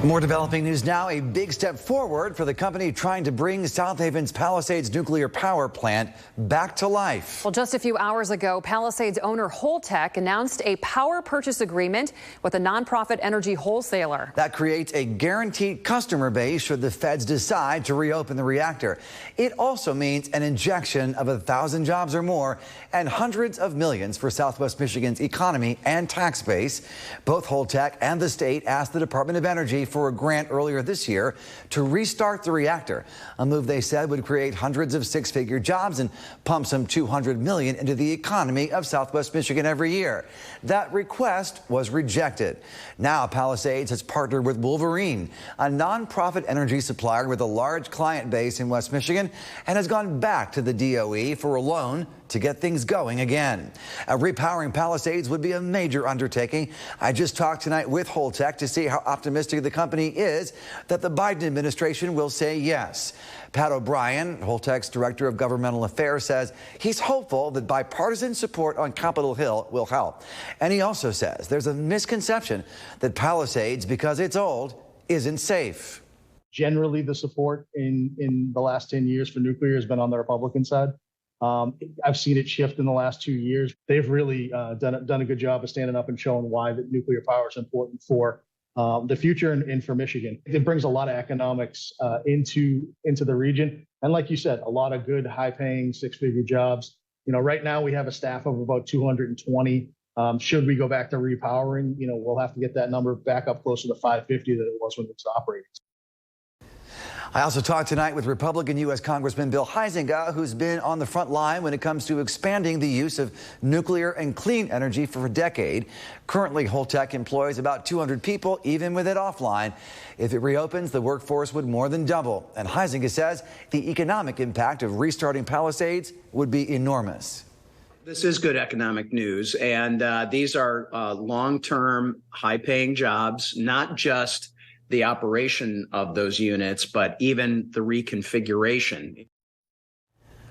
More developing news now. A big step forward for the company trying to bring South Haven's Palisades nuclear power plant back to life. Well, just a few hours ago, Palisades owner Holtec announced a power purchase agreement with a nonprofit energy wholesaler. That creates a guaranteed customer base should the feds decide to reopen the reactor. It also means an injection of 1,000 jobs or more and hundreds of millions for Southwest Michigan's economy and tax base. Both Holtec and the state asked the Department of Energy for a grant earlier this year to restart the reactor, a move they said would create hundreds of six-figure jobs and pump some $200 million into the economy of Southwest Michigan every year. That request was rejected. Now Palisades has partnered with Buren, a nonprofit energy supplier with a large client base in West Michigan, and has gone back to the DOE for a loan to get things going again. Repowering Palisades would be a major undertaking. I just talked tonight with Holtec to see how optimistic the company is that the Biden administration will say yes. Pat O'Brien, Holtec's Director of Governmental Affairs, says he's hopeful that bipartisan support on Capitol Hill will help. And he also says there's a misconception that Palisades, because it's old, isn't safe. Generally, the support in the last 10 years for nuclear has been on the Republican side. I've seen it shift in the last 2 years. They've really done a good job of standing up and showing why that nuclear power is important for the future and for Michigan. It brings a lot of economics into the region. And like you said, a lot of good, high-paying, six-figure jobs. You know, right now we have a staff of about 220. Should we go back to repowering, you know, we'll have to get that number back up closer to 550 that it was when it was operating. I also talked tonight with Republican U.S. Congressman Bill Huizenga, who's been on the front line when it comes to expanding the use of nuclear and clean energy for a decade. Currently, Holtec employs about 200 people, even with it offline. If it reopens, the workforce would more than double. And Huizenga says the economic impact of restarting Palisades would be enormous. This is good economic news, and these are long-term, high-paying jobs, not just the operation of those units, but even the reconfiguration.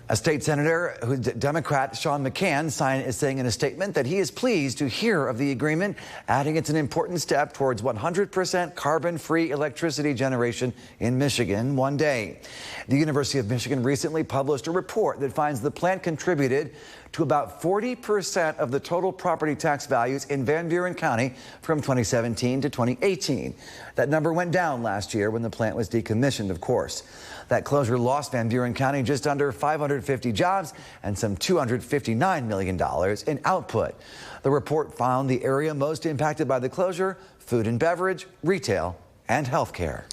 A state senator, Democrat Sean McCann, is saying in a statement that he is pleased to hear of the agreement, adding it's an important step towards 100% carbon-free electricity generation in Michigan one day. The University of Michigan recently published a report that finds the plant contributed to about 40% of the total property tax values in Van Buren County from 2017 to 2018. That number went down last year when the plant was decommissioned, of course. That closure lost Van Buren County just under 550 jobs and some $259 million in output. The report found the area most impacted by the closure: food and beverage, retail, and health care.